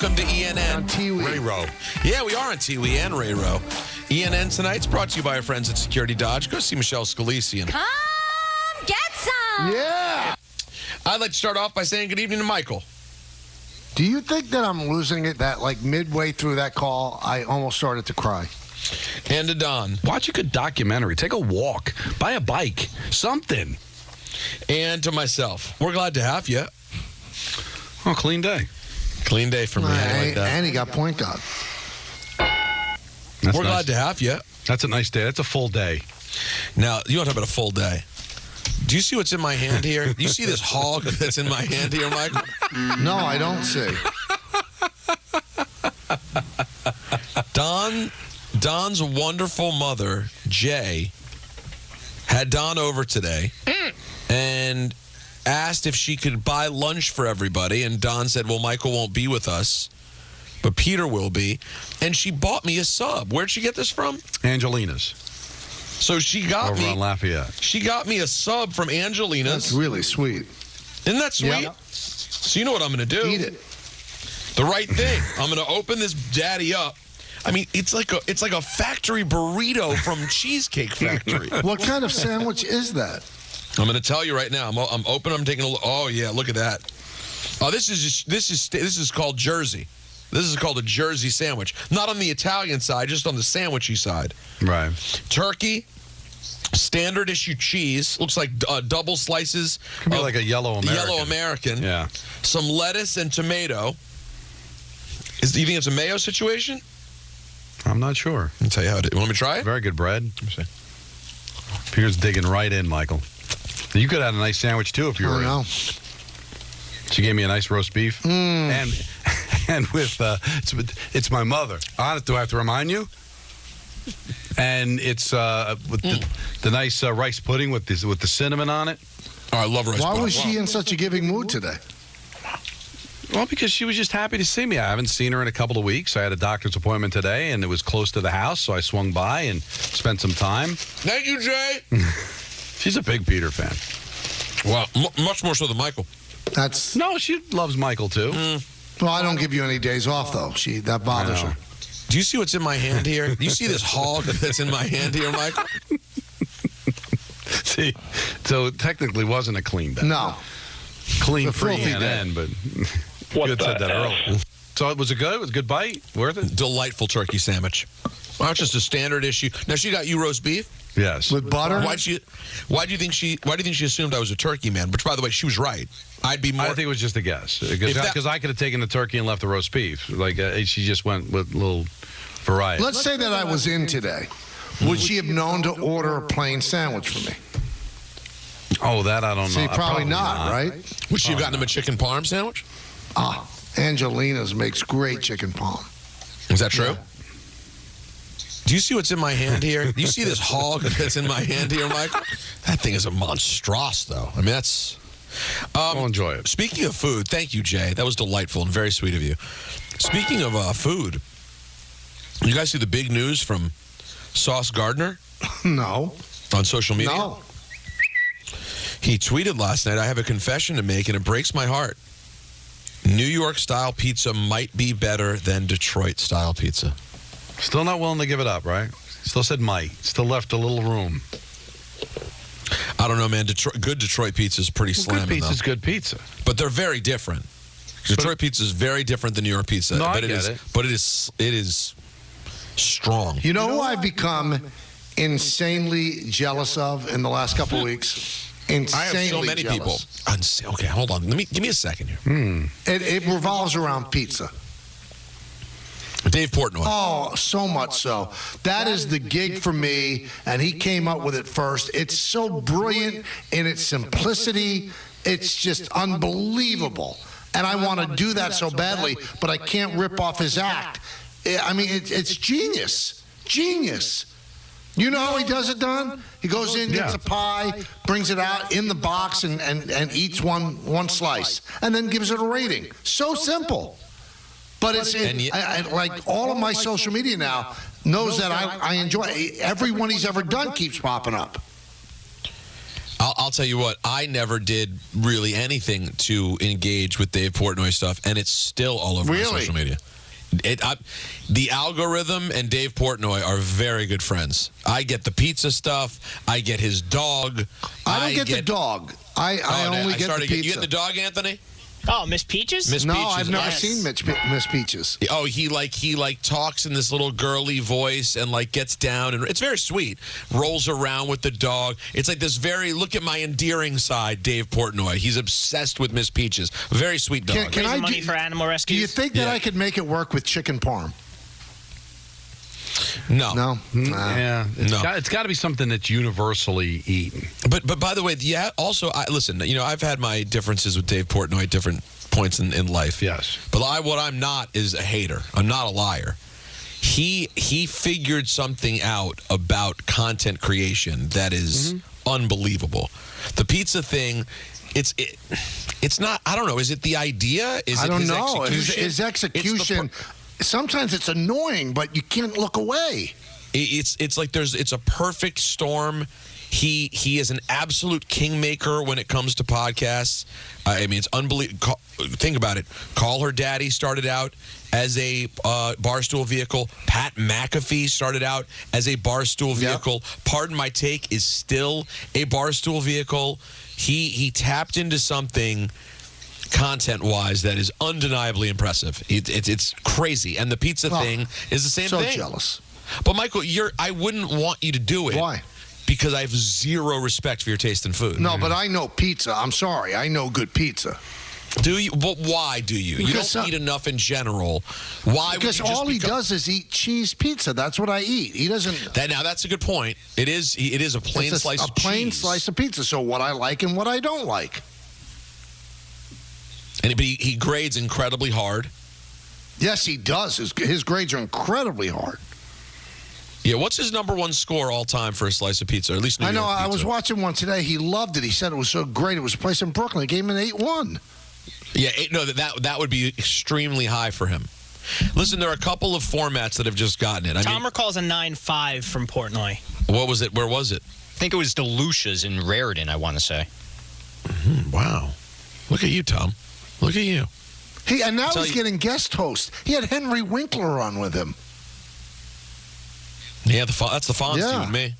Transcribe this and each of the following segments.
Welcome to ENN. On Tiwi. Ray Rowe. Yeah, we are on Tiwi and Ray Rowe. ENN tonight's brought to you by our friends at Security Dodge. Go see Michelle Scalisi. Come get some. Yeah. I'd like to start off by saying good evening to Michael. Do you think that I'm losing it, that like midway through that call, I almost started to cry? And to Don. Watch a good documentary. Take a walk. Buy a bike. Something. And to myself. We're glad to have you. Oh, clean day. Clean day for me. I like that. And he got point guard. We're glad to have you. That's a nice day. That's a full day. Now, you want to talk about a full day. Do you see what's in my hand here? Do you see this hog that's in my hand here, Michael? No, I don't see. Don's wonderful mother, Jay, had Don over today and asked if she could buy lunch for everybody. And Don said, well, Michael won't be with us, but Peter will be. And she bought me a sub. Where'd she get this from? Angelina's. So she got over me. On Lafayette. She got me a sub from Angelina's. That's really sweet. Isn't that sweet? Yep. So you know what I'm going to do? Eat it. The right thing. I'm going to open this daddy up. I mean, it's like a factory burrito from Cheesecake Factory. What kind of sandwich is that? I'm going to tell you right now. I'm open. I'm taking a look. Oh yeah, look at that. Oh, this is called Jersey. This is called a Jersey sandwich. Not on the Italian side, just on the sandwichy side. Right. Turkey, standard issue cheese. Looks like double slices. Could be like a yellow American. Yellow American. Yeah. Some lettuce and tomato. Do you think it's a mayo situation? I'm not sure. I'll tell you how it is. Want me to try it? Very good bread. Let me see. Peter's digging right in, Michael. You could have had a nice sandwich, too, if you were in. She gave me a nice roast beef. And with, it's my mother. Honest, do I have to remind you? And it's with the nice rice pudding with the cinnamon on it. Oh, I love rice pudding. Why was she in such a giving mood today? Well, because she was just happy to see me. I haven't seen her in a couple of weeks. I had a doctor's appointment today, and it was close to the house, so I swung by and spent some time. Thank you, Jay. She's a big Peter fan. Well, much more so than Michael. No, she loves Michael, too. Well, I don't give you any days off, though. That bothers her. Do you see what's in my hand here? Do you see this hog that's in my hand here, Michael? See, so it technically wasn't a clean day. No. Clean free ENN, but you had said that earlier. So was it good? It was a good bite? Worth it? Delightful turkey sandwich. Well, it's just a standard issue. Now, she got you roast beef? Yes. With butter? Why do you think she assumed I was a turkey man? Which, by the way, she was right. I'd be more. I think it was just a guess because I could have taken the turkey and left the roast beef. Like she just went with a little variety. Let's say that I was in today. Would she have known to order a plain sandwich for me? Oh, that I don't know. See, probably not, right? Would she have gotten him a chicken parm sandwich? Angelina's makes great chicken parm. Is that true? Yeah. Do you see what's in my hand here? Do you see this hog that's in my hand here, Michael? That thing is a monstrous, though. I mean, that's... I'll enjoy it. Speaking of food, thank you, Jay. That was delightful and very sweet of you. Speaking of food, you guys see the big news from Sauce Gardner? No. On social media? No. He tweeted last night, I have a confession to make, and it breaks my heart. New York-style pizza might be better than Detroit-style pizza. Still not willing to give it up, right? Still said might. Still left a little room. I don't know, man. Good Detroit pizza is pretty slamming, good pizza is though. good pizza. But they're very different. Detroit pizza is very different than New York pizza. No, but I get it. But it is strong. You know who I've become insanely jealous of in the last couple of weeks? Insanely I have so many jealous. people. Okay, hold on. Give me a second here. It revolves around pizza. Dave Portnoy. Oh, so much so. That is the gig for me, and he came up with it first. It's so brilliant in its simplicity. It's just unbelievable. And I want to do that so badly, but I can't rip off his act. I mean, it's genius. Genius. You know how he does it, Don? He goes in, gets a pie, brings it out in the box, and eats one slice, and then gives it a rating. So simple. But like all of my social media now knows that I enjoy it. Everyone he's ever done keeps popping up. I'll tell you what, I never did really anything to engage with Dave Portnoy stuff, and it's still all over my social media. The algorithm and Dave Portnoy are very good friends. I get the pizza stuff. I get his dog. I don't get the dog. I only get the pizza. You get the dog, Anthony? Oh, Miss Peaches? Miss no, Peaches. I've never seen Miss Peaches. Oh, he talks in this little girly voice and gets down, and it's very sweet. Rolls around with the dog. It's like this very look at my endearing side, Dave Portnoy. He's obsessed with Miss Peaches. Very sweet dog. Can I money for animal rescues? Do you think that I could make it work with chicken parm? No. Yeah. It's got to be something that's universally eaten. But by the way, also, listen, I've had my differences with Dave Portnoy at different points in life. Yes. But what I'm not is a hater. I'm not a liar. He figured something out about content creation that is unbelievable. The pizza thing, it's not, I don't know, is it the idea? Is I it don't his know. execution? His execution. Sometimes it's annoying, but you can't look away. It's like it's a perfect storm. He is an absolute kingmaker when it comes to podcasts. I mean, it's unbelievable. Think about it. Call Her Daddy started out as a barstool vehicle. Pat McAfee started out as a barstool vehicle. Yep. Pardon My Take is still a barstool vehicle. He tapped into something content-wise that is undeniably impressive. It's crazy. And the pizza thing is the same thing. So jealous. But, Michael, I wouldn't want you to do it. Why? Because I have zero respect for your taste in food. No, but I know pizza. I'm sorry. I know good pizza. Do you? But why do you? Because, you don't eat enough in general. Why? Because all he does is eat cheese pizza. That's what I eat. He doesn't. Now that's a good point. It is a plain slice of cheese. A plain slice of pizza. So what I like and what I don't like. But he grades incredibly hard. Yes, he does. His grades are incredibly hard. Yeah, what's his number one score all time for a slice of pizza? Or at least New York pizza. I was watching one today. He loved it. He said it was so great. It was a place in Brooklyn. He gave him an 8-1. Yeah, that would be extremely high for him. Listen, there are a couple of formats that have just gotten it. Tom recalls a 9.5 from Portnoy. What was it? Where was it? I think it was Delucia's in Raritan, I want to say. Wow. Look at you, Tom. Look at you. And now he's getting guest host. He had Henry Winkler on with him. Yeah, that's the Fonz you and me.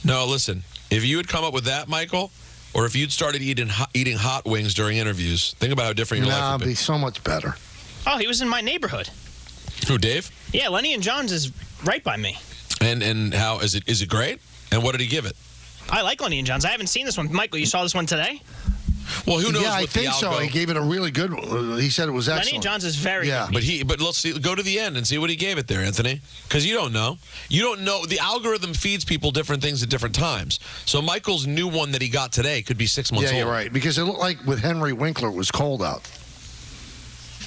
No, listen. If you had come up with that, Michael, or if you'd started eating hot wings during interviews, think about how different your life would be. It'd be so much better. Oh, he was in my neighborhood. Who, Dave? Yeah, Lenny and John's is right by me. And how is it? Is it great? And what did he give it? I like Lenny and John's. I haven't seen this one. Michael, you saw this one today? Well, who knows? Yeah, I think so. He gave it a really good one. He said it was excellent. Lenny and John's is very good. But let's see. Go to the end and see what he gave it there, Anthony. Because you don't know. You don't know. The algorithm feeds people different things at different times. So Michael's new one that he got today could be 6 months old. Yeah, you're right. Because it looked like with Henry Winkler it was cold out.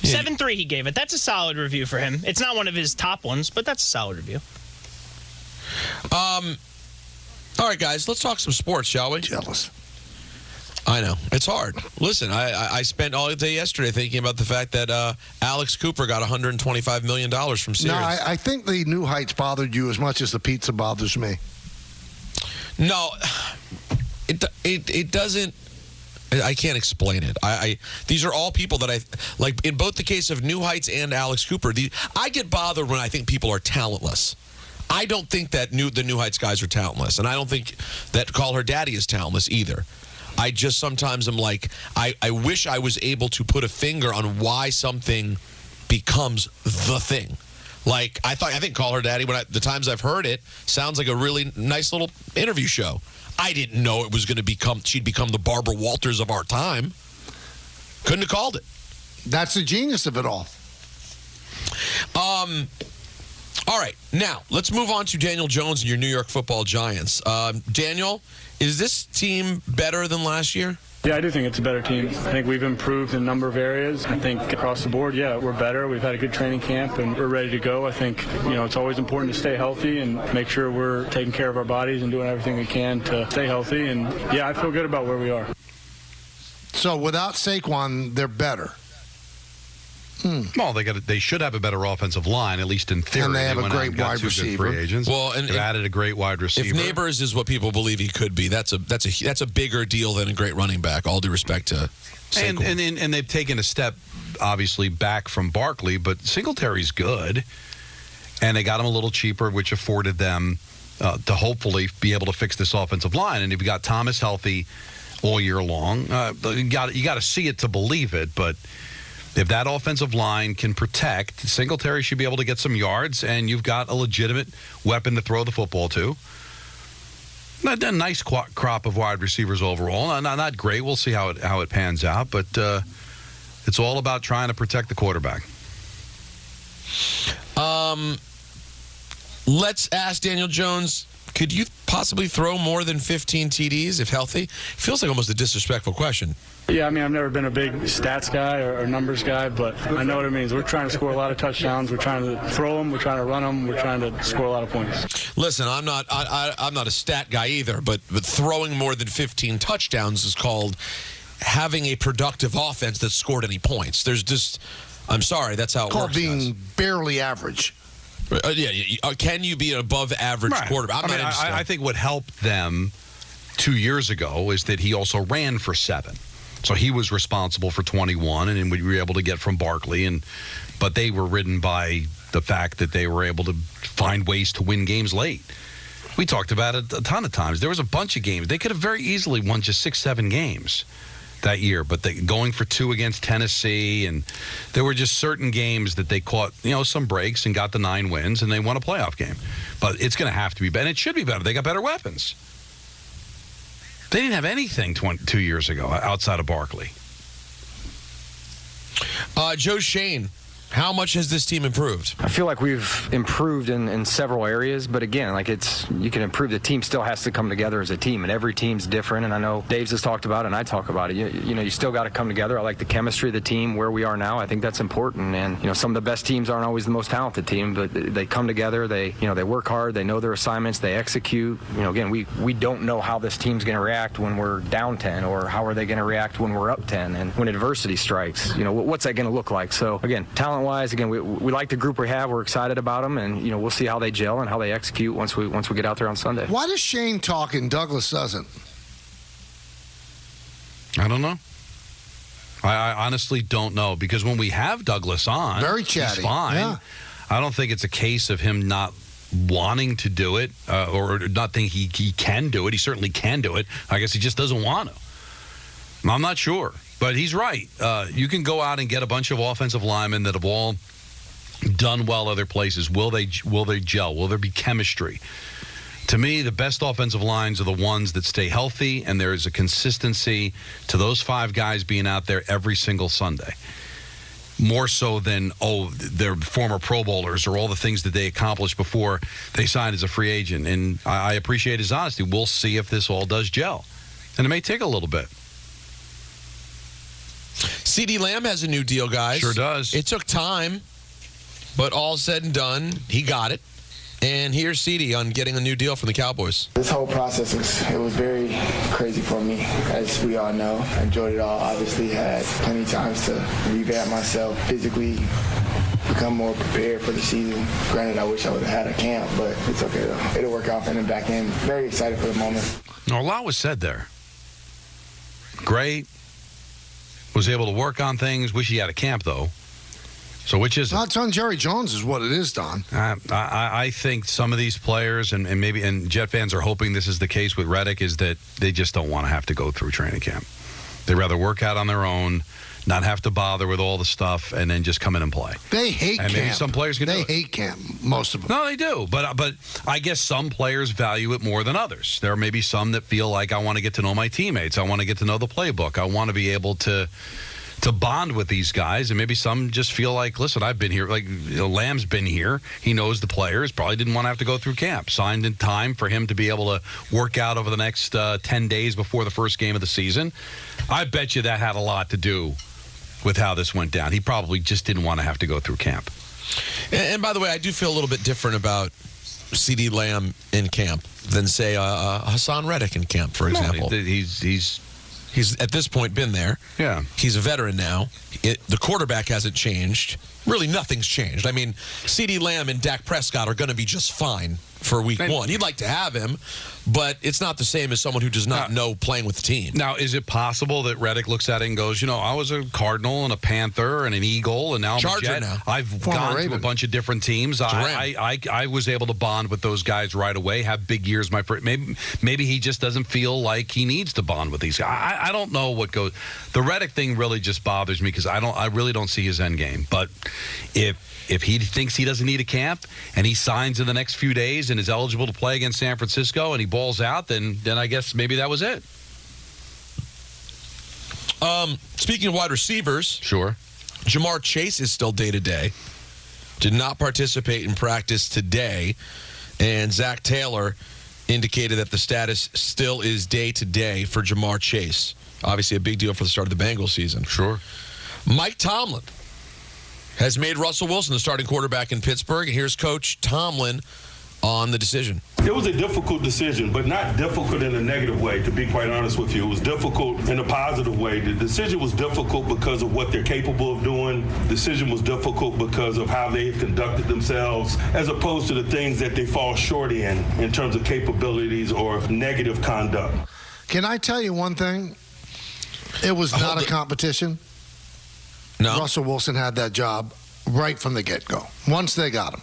7.3 he gave it. That's a solid review for him. It's not one of his top ones, but that's a solid review. All right, guys. Let's talk some sports, shall we? Jealous. I know. It's hard. Listen, I spent all day yesterday thinking about the fact that Alex Cooper got $125 million from Sirius. No, I think the New Heights bothered you as much as the pizza bothers me. No, it doesn't. I can't explain it. These are all people that I like. In both the case of New Heights and Alex Cooper, I get bothered when I think people are talentless. I don't think that the New Heights guys are talentless, and I don't think that Call Her Daddy is talentless either. I just sometimes am like, I wish I was able to put a finger on why something becomes the thing. Like, I think Call Her Daddy, the times I've heard it, sounds like a really nice little interview show. I didn't know it was going to she'd become the Barbara Walters of our time. Couldn't have called it. That's the genius of it all. All right, now let's move on to Daniel Jones and your New York Football Giants. Daniel, is this team better than last year? Yeah, I do think it's a better team. I think we've improved in a number of areas. I think across the board, we're better. We've had a good training camp, and we're ready to go. I think, it's always important to stay healthy and make sure we're taking care of our bodies and doing everything we can to stay healthy. And, I feel good about where we are. So without Saquon, they're better. Well, they should have a better offensive line, at least in theory. And they have a great wide two receiver. Good free agents. Well, and they've added a great wide receiver. If Neighbors is what people believe he could be, that's a bigger deal than a great running back. All due respect to Saquon. And they've taken a step, obviously, back from Barkley, but Singletary's good, and they got him a little cheaper, which afforded them to hopefully be able to fix this offensive line. And if you got Thomas healthy all year long, you got to see it to believe it, but. If that offensive line can protect, Singletary should be able to get some yards, and you've got a legitimate weapon to throw the football to. A nice crop of wide receivers overall. Not great. We'll see how it pans out, but it's all about trying to protect the quarterback. Let's ask Daniel Jones, could you possibly throw more than 15 TDs if healthy? Feels like almost a disrespectful question. Yeah, I mean, I've never been a big stats guy or numbers guy, but I know what it means. We're trying to score a lot of touchdowns. We're trying to throw them. We're trying to run them. We're trying to score a lot of points. Listen, I'm not a stat guy either, but throwing more than 15 touchdowns is called having a productive offense that scored any points. There's just, I'm sorry, that's how it called works. Being barely average. Can you be an above average quarterback? I think what helped them 2 years ago is that he also ran for 7. So he was responsible for 21, and we were able to get from Barkley, but they were ridden by the fact that they were able to find ways to win games late. We talked about it a ton of times. There was a bunch of games. They could have very easily won just 6-7 games that year, but going for 2 against Tennessee, and there were just certain games that they caught, some breaks and got the 9 wins, and they won a playoff game. But it's going to have to be better. And it should be better. They got better weapons. They didn't have anything 2 years ago outside of Barkley. Joe Shane, how much has this team improved? I feel like we've improved in several areas, but again, you can improve. The team still has to come together as a team, and every team's different. And I know Dave's has talked about it, and I talk about it. You still got to come together. I like the chemistry of the team where we are now. I think that's important. And some of the best teams aren't always the most talented team, but they come together. They work hard. They know their assignments. They execute. Again, we don't know how this team's going to react when we're down 10, or how are they going to react when we're up 10, and when adversity strikes. What's that going to look like? So again, talent-wise, again, we like the group we have. We're excited about them, and we'll see how they gel and how they execute once we get out there on Sunday. Why does Shane talk and Douglas doesn't? I don't know. I honestly don't know, because when we have Douglas on, very chatty. He's fine. Yeah. I don't think it's a case of him not wanting to do it or not think he can do it. He certainly can do it. I guess he just doesn't want to. I'm not sure. But he's right. You can go out and get a bunch of offensive linemen that have all done well other places. Will they gel? Will there be chemistry? To me, the best offensive lines are the ones that stay healthy, and there is a consistency to those 5 guys being out there every single Sunday. More so than, they're former Pro Bowlers or all the things that they accomplished before they signed as a free agent. And I appreciate his honesty. We'll see if this all does gel. And it may take a little bit. CeeDee Lamb has a new deal, guys. Sure does. It took time, but all said and done, he got it. And here's CeeDee on getting a new deal from the Cowboys. This whole process was very crazy for me, as we all know. I enjoyed it all. Obviously had plenty of times to revamp myself, physically become more prepared for the season. Granted, I wish I would have had a camp, but it's okay though. It'll work out in the back end. Very excited for the moment. A lot was said there. Great. Was able to work on things. Wish he had a camp, though. So which is it? It's on Jerry Jones is what it is, Don. I think some of these players, and Jet fans are hoping this is the case with Reddick, is that they just don't want to have to go through training camp. They'd rather work out on their own, not have to bother with all the stuff, and then just come in and play. They hate camp. And maybe some players can do it. They hate camp, most of them. No, they do. But I guess some players value it more than others. There may be some that feel like, I want to get to know my teammates. I want to get to know the playbook. I want to be able to bond with these guys. And maybe some just feel like, listen, I've been here. Like, Lamb's been here. He knows the players. Probably didn't want to have to go through camp. Signed in time for him to be able to work out over the next 10 days before the first game of the season. I bet you that had a lot to do with how this went down. He probably just didn't want to have to go through camp. And by the way, I do feel a little bit different about CeeDee Lamb in camp than, say, Hassan Reddick in camp, for example. He's He's at this point been there. Yeah. He's a veteran now. The quarterback hasn't changed. Really, nothing's changed. I mean, CeeDee Lamb and Dak Prescott are going to be just fine for week one. You'd like to have him, but it's not the same as someone who does not know playing with the team. Now, is it possible that Reddick looks at it and goes, I was a Cardinal and a Panther and an Eagle, and now I'm Charger a Jet. now. I've gone to a bunch of different teams. I was able to bond with those guys right away, have big years. Maybe he just doesn't feel like he needs to bond with these guys. I don't know what goes. The Reddick thing really just bothers me because I really don't see his end game. But if he thinks he doesn't need a camp and he signs in the next few days and is eligible to play against San Francisco and he balls out, then I guess maybe that was it. Speaking of wide receivers, sure. Jamar Chase is still day-to-day. Did not participate in practice today. And Zach Taylor indicated that the status still is day-to-day for Jamar Chase. Obviously a big deal for the start of the Bengals season. Sure. Mike Tomlin has made Russell Wilson the starting quarterback in Pittsburgh. And here's Coach Tomlin on the decision. It was a difficult decision, but not difficult in a negative way, to be quite honest with you. It was difficult in a positive way. The decision was difficult because of what they're capable of doing. The decision was difficult because of how they've conducted themselves, as opposed to the things that they fall short in terms of capabilities or negative conduct. Can I tell you one thing? It was not a competition. No. Russell Wilson had that job right from the get-go, once they got him.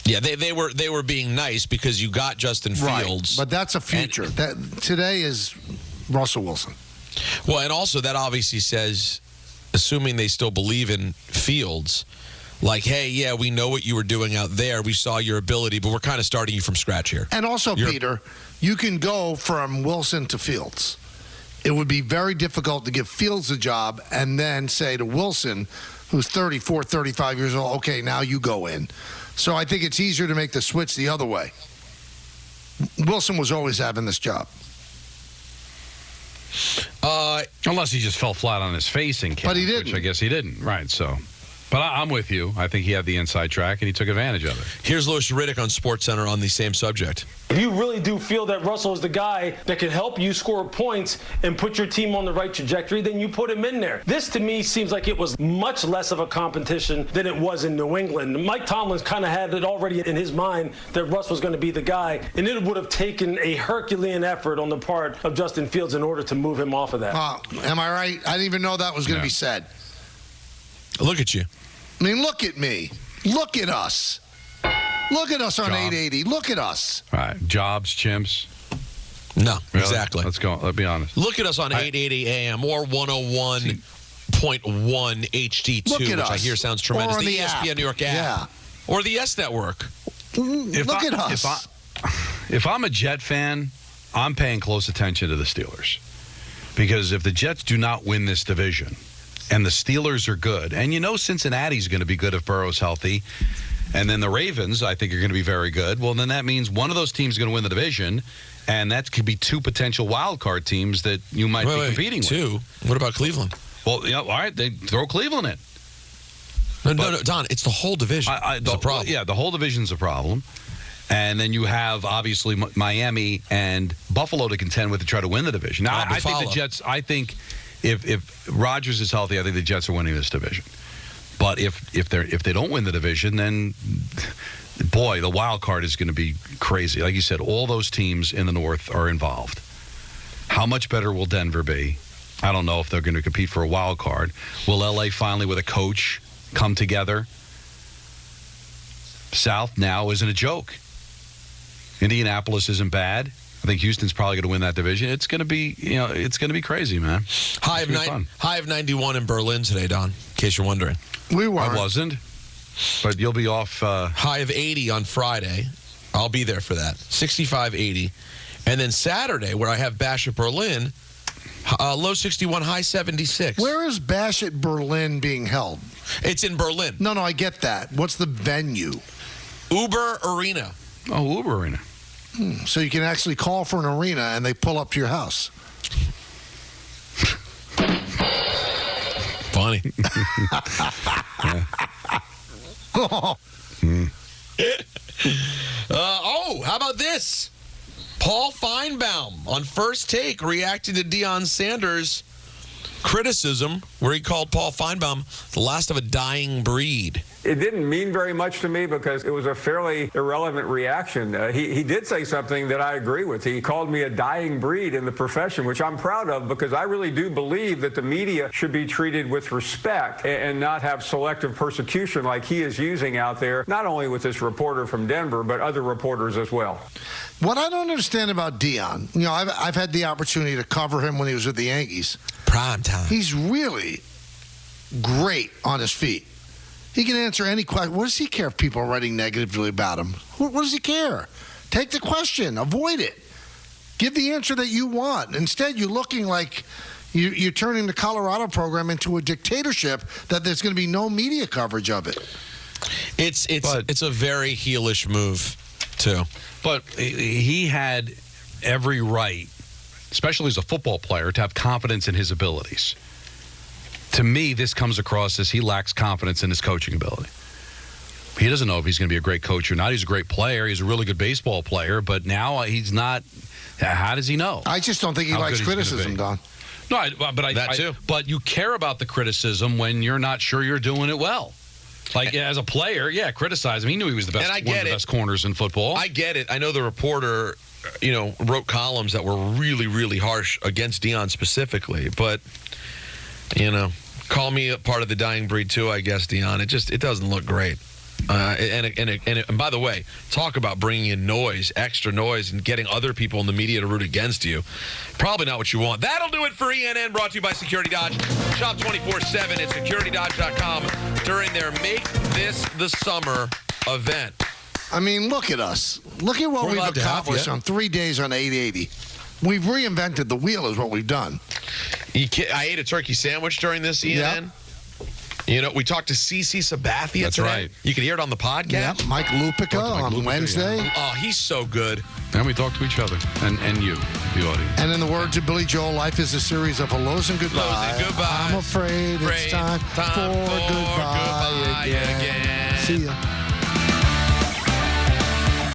Yeah, they were being nice because you got Justin Fields. Right, but that's a future. Today is Russell Wilson. Well, and also that obviously says, assuming they still believe in Fields, like, hey, yeah, we know what you were doing out there. We saw your ability, but we're kind of starting you from scratch here. And also, Peter, you can go from Wilson to Fields. It would be very difficult to give Fields a job and then say to Wilson, who's 34, 35 years old, okay, now you go in. So I think it's easier to make the switch the other way. Wilson was always having this job. Unless he just fell flat on his face in camp. But he didn't. Which I guess he didn't. Right, so. But I'm with you. I think he had the inside track, and he took advantage of it. Here's Louis Riddick on SportsCenter on the same subject. If you really do feel that Russell is the guy that can help you score points and put your team on the right trajectory, then you put him in there. This, to me, seems like it was much less of a competition than it was in New England. Mike Tomlin's kind of had it already in his mind that Russ was going to be the guy, and it would have taken a Herculean effort on the part of Justin Fields in order to move him off of that. Am I right? I didn't even know that was going to be said. Look at you. I mean, look at me. Look at us. Look at us on 880. Look at us. All right. Jobs, chimps. No, really? Exactly. Let's go. Let's be honest. Look at us on 880 AM or 101.1 HD2, which I hear sounds tremendous. Or the ESPN app. New York app. Yeah. Or the Yes Network. Look at us. If I'm a Jet fan, I'm paying close attention to the Steelers. Because if the Jets do not win this division, and the Steelers are good, and Cincinnati's going to be good if Burrow's healthy, and then the Ravens, I think, are going to be very good, well, then that means one of those teams is going to win the division, and that could be two potential wild card teams that you might be competing with. Two? What about Cleveland? Well, all right, they throw Cleveland in. No, Don, it's the whole division. It's a problem. Yeah, the whole division's a problem. And then you have, obviously, Miami and Buffalo to contend with to try to win the division. Now, I think the Jets, if Rodgers is healthy, I think the Jets are winning this division. But if they don't win the division, then, boy, the wild card is going to be crazy. Like you said, all those teams in the North are involved. How much better will Denver be? I don't know if they're going to compete for a wild card. Will L.A. finally, with a coach, come together? South now isn't a joke. Indianapolis isn't bad. I think Houston's probably going to win that division. It's going to be, it's going to be crazy, man. High of 91 in Berlin today, Don, in case you're wondering. We weren't. I wasn't, but you'll be off. High of 80 on Friday. I'll be there for that. 65, 80. And then Saturday, where I have Bash at Berlin, low 61, high 76. Where is Bash at Berlin being held? It's in Berlin. No, I get that. What's the venue? Uber Arena. Oh, Uber Arena. So you can actually call for an arena and they pull up to your house. Funny. How about this? Paul Feinbaum on First Take reacted to Deion Sanders' criticism where he called Paul Feinbaum the last of a dying breed. It didn't mean very much to me because it was a fairly irrelevant reaction. He did say something that I agree with. He called me a dying breed in the profession, which I'm proud of because I really do believe that the media should be treated with respect and not have selective persecution like he is using out there, not only with this reporter from Denver, but other reporters as well. What I don't understand about Deion, I've had the opportunity to cover him when he was with the Yankees. Prime time. He's really great on his feet. He can answer any question. What does he care if people are writing negatively about him? What does he care? Take the question. Avoid it. Give the answer that you want. Instead, you're looking like you're turning the Colorado program into a dictatorship that there's going to be no media coverage of it. It's a very heelish move, too. But he had every right, especially as a football player, to have confidence in his abilities. To me, this comes across as he lacks confidence in his coaching ability. He doesn't know if he's going to be a great coach or not. He's a great player. He's a really good baseball player, but now he's not. How does he know? I just don't think he likes criticism, Don. No, but that too. But you care about the criticism when you're not sure you're doing it well. Like, as a player, criticize him. He knew he was the best, one of the best corners in football. I get it. I know the reporter, wrote columns that were really, really harsh against Deion specifically. But, call me a part of the dying breed too, I guess, Deion. It doesn't look great. And by the way, talk about bringing in noise, extra noise, and getting other people in the media to root against you. Probably not what you want. That'll do it for ENN, brought to you by Security Dodge. Shop 24/7 at securitydodge.com during their Make This the Summer event. I mean, look at us. Look at what we've accomplished on 3 days on 880. We've reinvented the wheel is what we've done. I ate a turkey sandwich during this ENN. Yep. We talked to CeCe Sabathia That's today. right. You can hear it on the podcast. Yep. Mike Lupica on Wednesday. Yeah. Oh, he's so good. And we talk to each other and you, the audience. And in the words of Billy Joel, life is a series of hellos and goodbyes. Hellos and goodbyes. I'm afraid it's time for goodbye again. See ya.